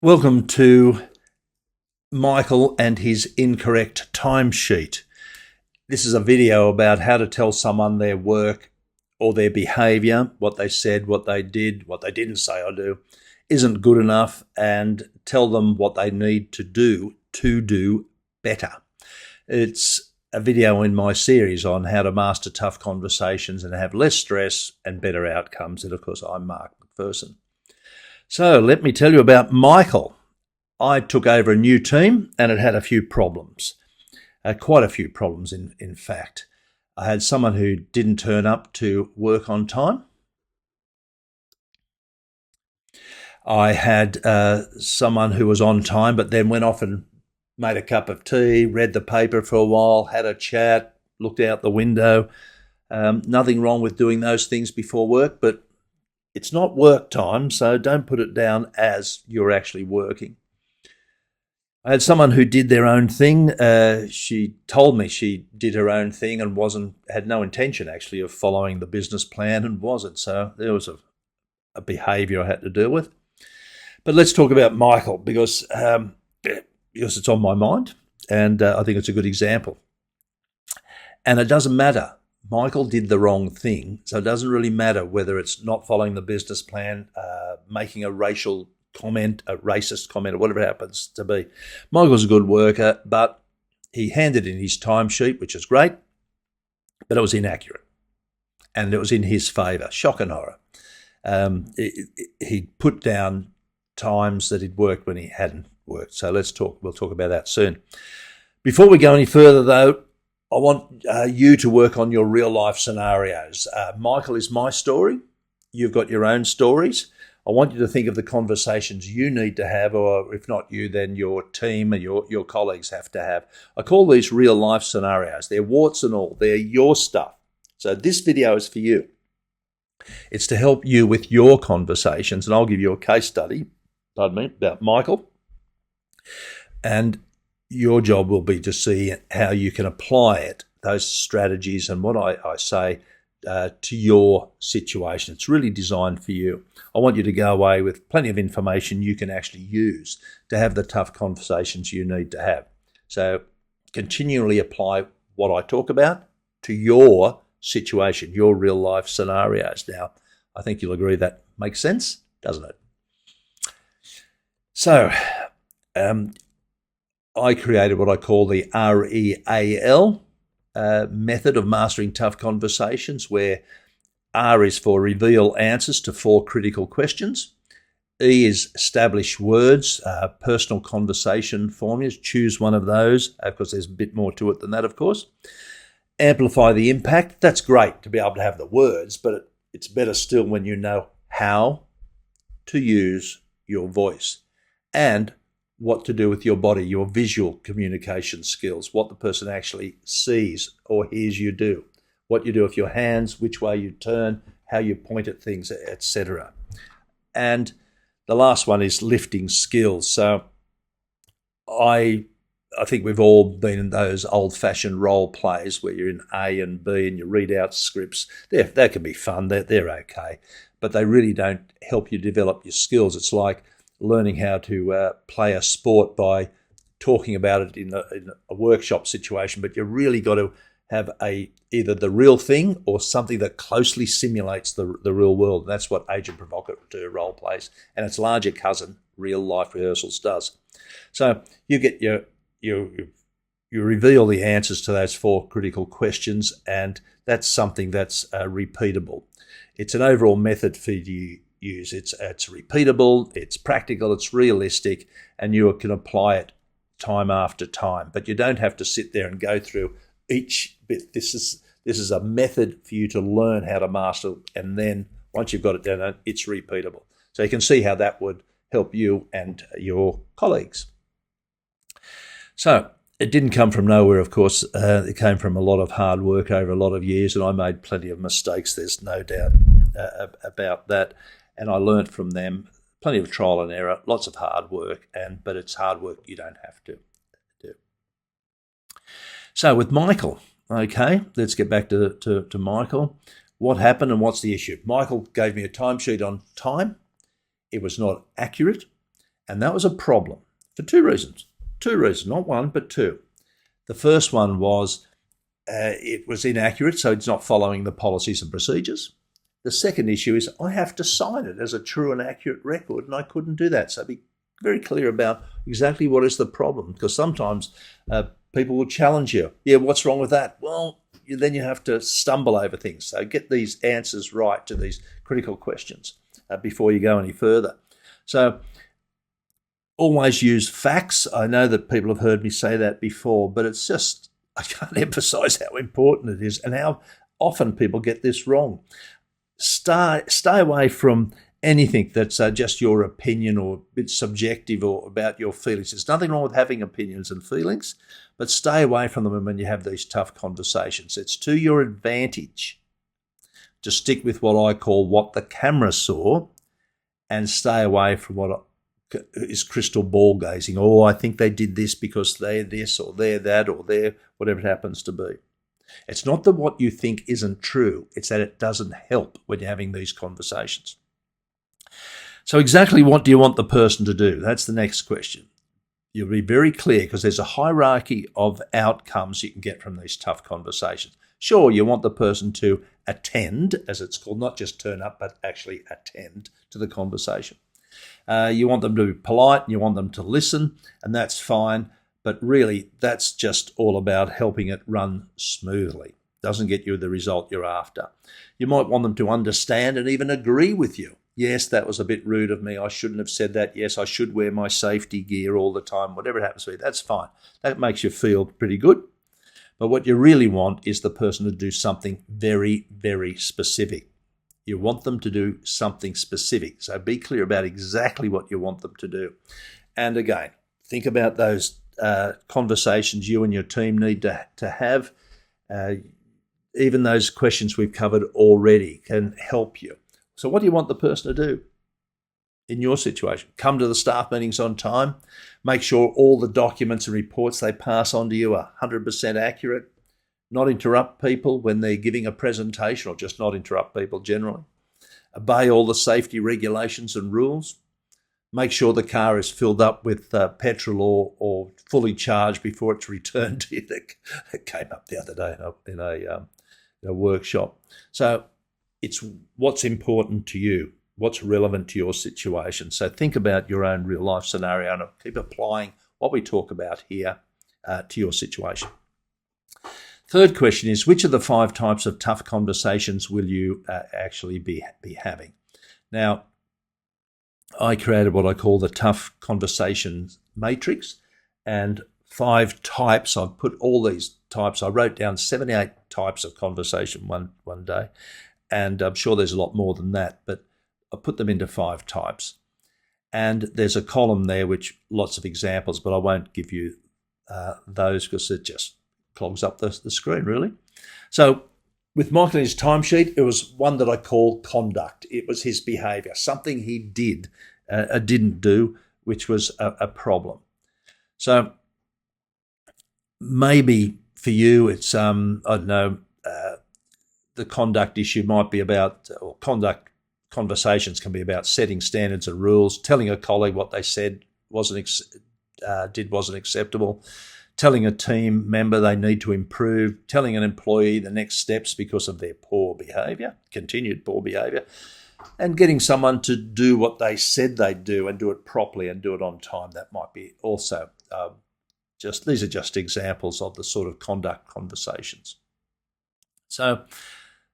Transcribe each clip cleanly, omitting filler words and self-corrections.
Welcome to Michael and his incorrect timesheet. This is a video about how to tell someone their work or their behaviour, what they said, what they did, what they didn't say or do, isn't good enough, and tell them what they need to do better. It's a video in my series on how to master tough conversations and have less stress and better outcomes. And of course, I'm Mark McPherson. So let me tell you about Michael. I took over a new team and it had a few problems, quite a few problems in fact. I had someone who didn't turn up to work on time. I had someone who was on time but then went off and made a cup of tea, read the paper for a while, had a chat, looked out the window. Nothing wrong with doing those things before work, but it's not work time, so don't put it down as you're actually working. I had someone who did their own thing. She told me she did her own thing and had no intention actually of following the business plan and wasn't. So there was a behaviour I had to deal with. But let's talk about Michael because it's on my mind and I think it's a good example. And it doesn't matter. Michael did the wrong thing, so it doesn't really matter whether it's not following the business plan, making a racial comment, a racist comment, or whatever it happens to be. Michael's a good worker, but he handed in his timesheet, which is great, but it was inaccurate, and it was in his favour. Shock and horror. He put down times that he'd worked when he hadn't worked. So we'll talk about that soon. Before we go any further, though, I want you to work on your real life scenarios. Michael is my story. You've got your own stories. I want you to think of the conversations you need to have, or if not you, then your team and your colleagues have to have. I call these real life scenarios. They're warts and all. They're your stuff. So this video is for you. It's to help you with your conversations, and I'll give you a case study, about Michael. And your job will be to see how you can apply it, those strategies and what I say to your situation. It's really designed for you. I want you to go away with plenty of information you can actually use to have the tough conversations you need to have. So continually apply what I talk about to your situation, your real life scenarios. Now, I think you'll agree that makes sense, doesn't it? So, I created what I call the R.E.A.L method of mastering tough conversations, where R is for reveal answers to 4 critical questions. E is establish words, personal conversation formulas. Choose one of those, because there's a bit more to it than that, of course. Amplify the impact. That's great to be able to have the words, but it's better still when you know how to use your voice and what to do with your body, your visual communication skills, what the person actually sees or hears you do, what you do with your hands, which way you turn, how you point at things, etc. And the last one is lifting skills. So I think we've all been in those old-fashioned role plays where you're in A and B and you read out scripts. They can be fun, they're okay, but they really don't help you develop your skills. It's like learning how to play a sport by talking about it in a workshop situation, but you really got to have either the real thing or something that closely simulates the real world. That's what agent provocateur role plays, and its larger cousin, real life rehearsals, does. So you get you reveal the answers to those 4 critical questions, and that's something that's repeatable. It's an overall method for you to use. It's repeatable, it's practical, it's realistic, and you can apply it time after time. But you don't have to sit there and go through each bit. This is a method for you to learn how to master, and then once you've got it down, it's repeatable. So you can see how that would help you and your colleagues. So it didn't come from nowhere, of course. It came from a lot of hard work over a lot of years, and I made plenty of mistakes. There's no doubt about that. And I learned from them, plenty of trial and error, lots of hard work, but it's hard work you don't have to do. So with Michael, okay, let's get back to Michael. What happened and what's the issue? Michael gave me a timesheet on time. It was not accurate. And that was a problem for two reasons. Two reasons, not one, but two. The first one was it was inaccurate, so it's not following the policies and procedures. The second issue is I have to sign it as a true and accurate record, and I couldn't do that. So be very clear about exactly what is the problem, because sometimes people will challenge you. Yeah, what's wrong with that? Well, then you have to stumble over things. So get these answers right to these critical questions before you go any further. So always use facts. I know that people have heard me say that before, but it's just, I can't emphasize how important it is and how often people get this wrong. Stay away from anything that's just your opinion or a bit subjective or about your feelings. There's nothing wrong with having opinions and feelings, but stay away from them when you have these tough conversations. It's to your advantage to stick with what I call what the camera saw and stay away from what is crystal ball gazing. Oh, I think they did this because they're this or they're that or they're whatever it happens to be. It's not that what you think isn't true. It's that it doesn't help when you're having these conversations. So exactly what do you want the person to do? That's the next question. You'll be very clear because there's a hierarchy of outcomes you can get from these tough conversations. Sure, you want the person to attend, as it's called, not just turn up, but actually attend to the conversation. You want them to be polite, and you want them to listen, and that's fine. But really, that's just all about helping it run smoothly. Doesn't get you the result you're after. You might want them to understand and even agree with you. Yes, that was a bit rude of me. I shouldn't have said that. Yes, I should wear my safety gear all the time. Whatever it happens to be, that's fine. That makes you feel pretty good. But what you really want is the person to do something very, very specific. You want them to do something specific. So be clear about exactly what you want them to do. And again, think about those conversations you and your team need to have. Even those questions we've covered already can help you. So what do you want the person to do in your situation? Come to the staff meetings on time. Make sure all the documents and reports they pass on to you are 100% accurate. Not interrupt people when they're giving a presentation, or just not interrupt people generally. Obey all the safety regulations and rules. Make sure the car is filled up with petrol or fully charged before it's returned to you. That came up the other day in a workshop. So it's what's important to you, what's relevant to your situation. So think about your own real life scenario and keep applying what we talk about here to your situation. Third question is, which of the 5 types of tough conversations will you actually be having? Now, I created what I call the tough conversations matrix, and 5 types. I've put all these types. I wrote down 78 types of conversation one day, and I'm sure there's a lot more than that, but I put them into 5 types. And there's a column there which lots of examples, but I won't give you those because it just clogs up the screen, really. So with Michael and his timesheet, it was one that I call conduct. It was his behaviour, something he didn't do, which was a problem. So maybe for you, it's, I don't know, the conduct issue might be about, or conduct conversations can be about setting standards and rules, telling a colleague what they said wasn't acceptable, telling a team member they need to improve, telling an employee the next steps because of their poor behaviour, continued poor behaviour, and getting someone to do what they said they'd do and do it properly and do it on time. That might be also these are just examples of the sort of conduct conversations. So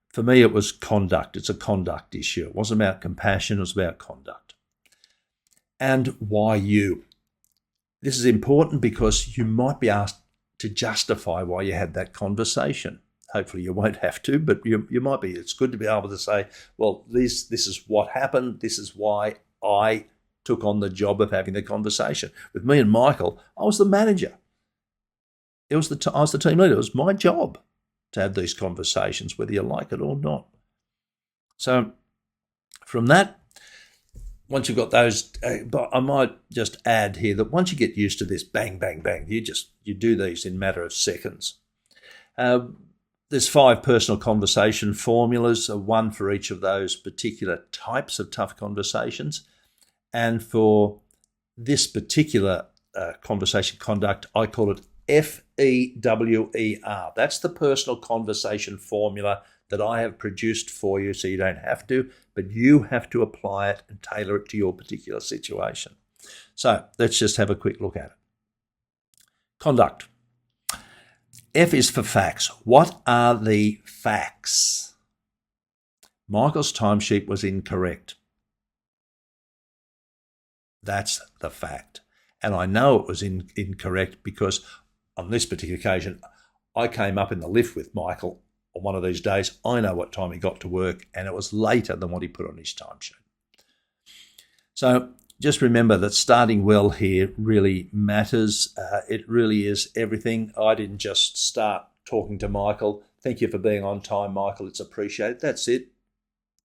for me, it was conduct. It's a conduct issue. It wasn't about compassion. It was about conduct. And why you? This is important because you might be asked to justify why you had that conversation. Hopefully you won't have to, but you might be. It's good to be able to say, well, this is what happened. This is why I took on the job of having the conversation. With me and Michael, I was the manager. I was the team leader. It was my job to have these conversations, whether you like it or not. So from that, once you've got those, but I might just add here that once you get used to this, bang, bang, bang, you do these in a matter of seconds. There's 5 personal conversation formulas, 1 for each of those particular types of tough conversations. And for this particular conversation conduct, I call it F.E.W.E.R. That's the personal conversation formula that I have produced for you, so you don't have to, but you have to apply it and tailor it to your particular situation. So let's just have a quick look at it. Conduct. F is for facts. What are the facts? Michael's timesheet was incorrect. That's the fact. And I know it was incorrect because on this particular occasion, I came up in the lift with Michael on one of these days. I know what time he got to work, and it was later than what he put on his timesheet. So just remember that starting well here really matters. It really is everything. I didn't just start talking to Michael. Thank you for being on time, Michael. It's appreciated. That's it.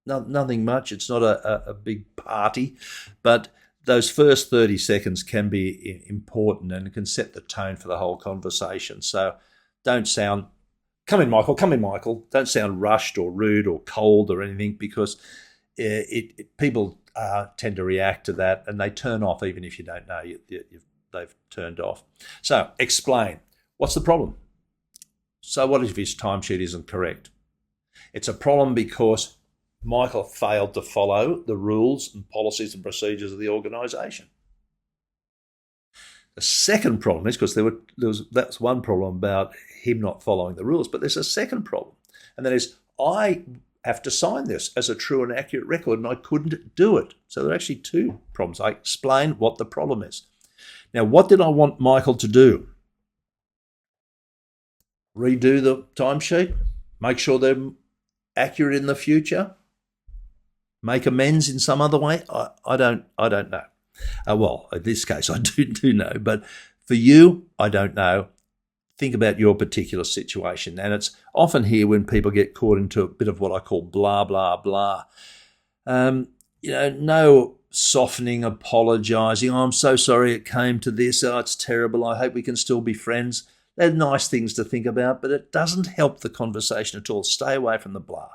Nothing much. It's not a big party, but those first 30 seconds can be important and can set the tone for the whole conversation. So don't sound, come in, Michael. Don't sound rushed or rude or cold or anything, because people tend to react to that and they turn off even if you don't know they've turned off. So explain. What's the problem? So what if his timesheet isn't correct? It's a problem because Michael failed to follow the rules and policies and procedures of the organisation. The second problem is, because that's one problem about him not following the rules, but there's a second problem, and that is I have to sign this as a true and accurate record, and I couldn't do it. So there are actually two problems. I explain what the problem is. Now, what did I want Michael to do? Redo the timesheet? Make sure they're accurate in the future? Make amends in some other way? I don't know. Well, in this case, I do know. But for you, I don't know. Think about your particular situation. And it's often here when people get caught into a bit of what I call blah, blah, blah. No softening, apologising. Oh, I'm so sorry it came to this. Oh, it's terrible. I hope we can still be friends. They're nice things to think about, but it doesn't help the conversation at all. Stay away from the blah.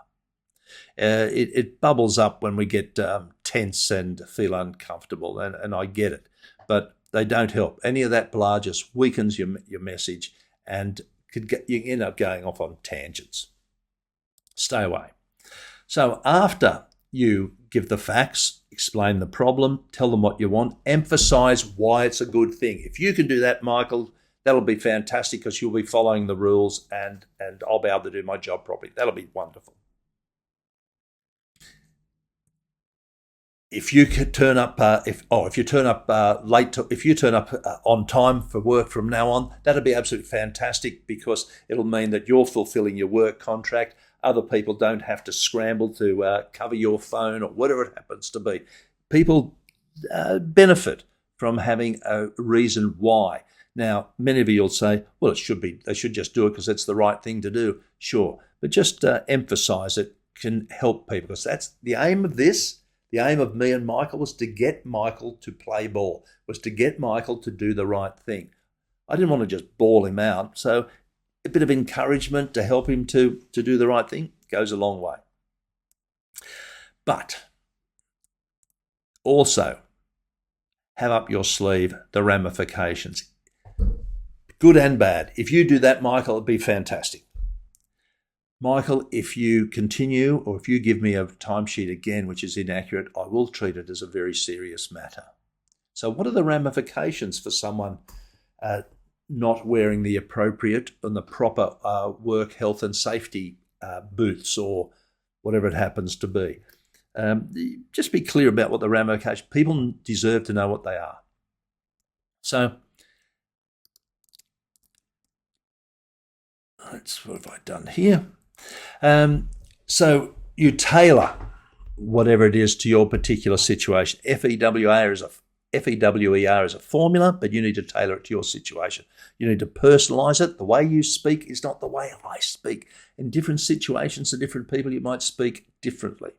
It bubbles up when we get tense and feel uncomfortable, and I get it, but they don't help. Any of that blah just weakens your message, and you end up going off on tangents. Stay away. So after you give the facts, explain the problem, tell them what you want, emphasise why it's a good thing. If you can do that, Michael, that'll be fantastic, because you'll be following the rules, and I'll be able to do my job properly. That'll be wonderful. If you could turn up, if you turn up late, if you turn up on time for work from now on, that'd be absolutely fantastic, because it'll mean that you're fulfilling your work contract. Other people don't have to scramble to cover your phone or whatever it happens to be. People benefit from having a reason why. Now, many of you will say, well, they should just do it because it's the right thing to do. Sure, but just emphasise it can help people, because that's the aim of this. The aim of me and Michael was to get Michael to play ball, was to get Michael to do the right thing. I didn't want to just bawl him out. So a bit of encouragement to help him to do the right thing goes a long way. But also have up your sleeve the ramifications, good and bad. If you do that, Michael, it'd be fantastic. Michael, if you continue, or if you give me a timesheet again which is inaccurate, I will treat it as a very serious matter. So what are the ramifications for someone not wearing the appropriate and the proper work health and safety boots, or whatever it happens to be? Just be clear about what the ramifications. People deserve to know what they are. So what have I done here? So you tailor whatever it is to your particular situation. F.E.W.E.R is a formula, but you need to tailor it to your situation. You need to personalise it. The way you speak is not the way I speak. In different situations and different people, you might speak differently.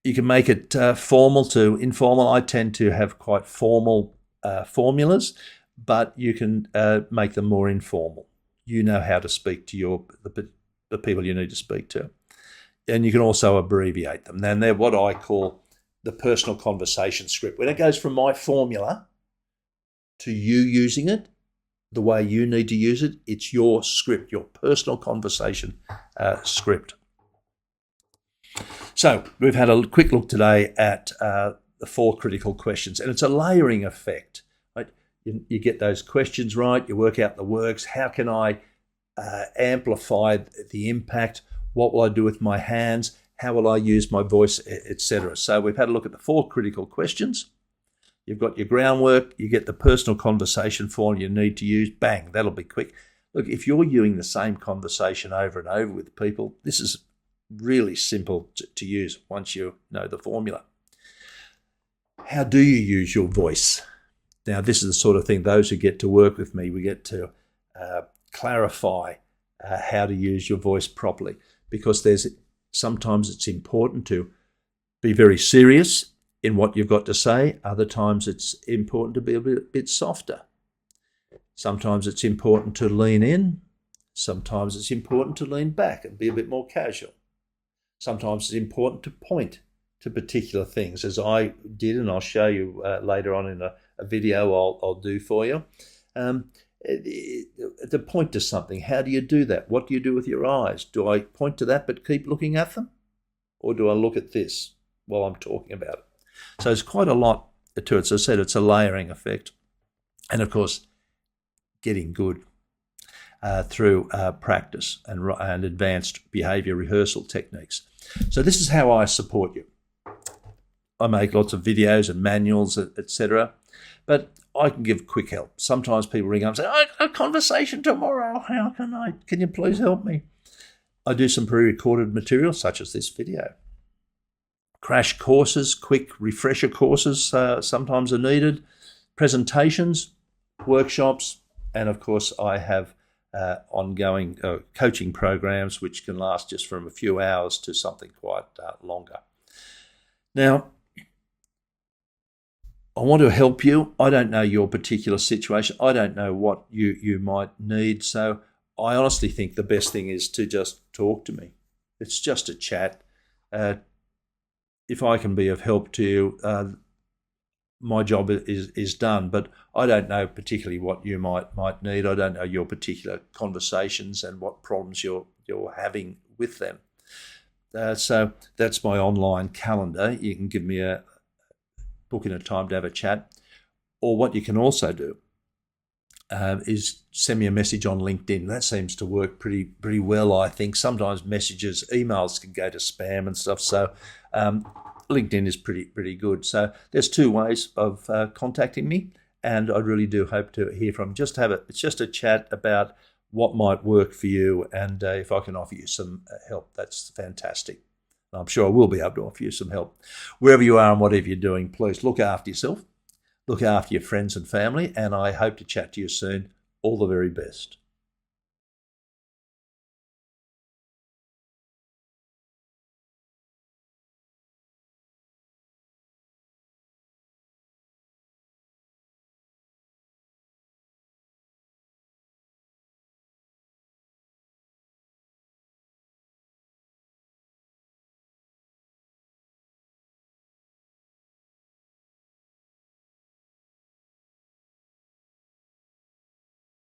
You can make it formal to informal. I tend to have quite formal formulas, but you can make them more informal. You know how to speak to the people you need to speak to. And you can also abbreviate them. And they're what I call the personal conversation script. When it goes from my formula to you using it the way you need to use it, it's your script, your personal conversation script. So we've had a quick look today at the 4 critical questions, and it's a layering effect. Right? You get those questions right, you work out the works. How can I amplify the impact? What will I do with my hands? How will I use my voice, etc.? So we've had a look at the 4 critical questions. You've got your groundwork, you get the personal conversation form you need to use, bang, that'll be quick. Look, if you're using the same conversation over and over with people, this is really simple to use once you know the formula. How do you use your voice? Now, this is the sort of thing, those who get to work with me, we get to clarify how to use your voice properly, because sometimes it's important to be very serious in what you've got to say. Other times it's important to be a bit softer. Sometimes it's important to lean in. Sometimes it's important to lean back and be a bit more casual. Sometimes it's important to point to particular things, as I did, and I'll show you later on in a video I'll do for you. To point to something, how do you do that? What do you do with your eyes? Do I point to that but keep looking at them? Or do I look at this while I'm talking about it? So there's quite a lot to it. So as I said, it's a layering effect. And of course, getting good through practice and advanced behaviour rehearsal techniques. So this is how I support you. I make lots of videos and manuals, etc. But I can give quick help. Sometimes people ring up and say, I got a conversation tomorrow. How can you please help me? I do some pre-recorded material, such as this video. Crash courses, quick refresher courses sometimes are needed. Presentations, workshops, and of course I have ongoing coaching programs which can last just from a few hours to something quite longer. Now, I want to help you. I don't know your particular situation. I don't know what you might need. So I honestly think the best thing is to just talk to me. It's just a chat. If I can be of help to you, my job is done. But I don't know particularly what you might need. I don't know your particular conversations and what problems you're having with them. So that's my online calendar. You can give me book in a time to have a chat. Or what you can also do is send me a message on LinkedIn. That seems to work pretty well, I think. Sometimes emails can go to spam and stuff. So LinkedIn is pretty good. So there's 2 ways of contacting me, and I really do hope to hear from you. It's just a chat about what might work for you, and if I can offer you some help, that's fantastic. I'm sure I will be able to offer you some help. Wherever you are and whatever you're doing, please look after yourself, look after your friends and family, and I hope to chat to you soon. All the very best.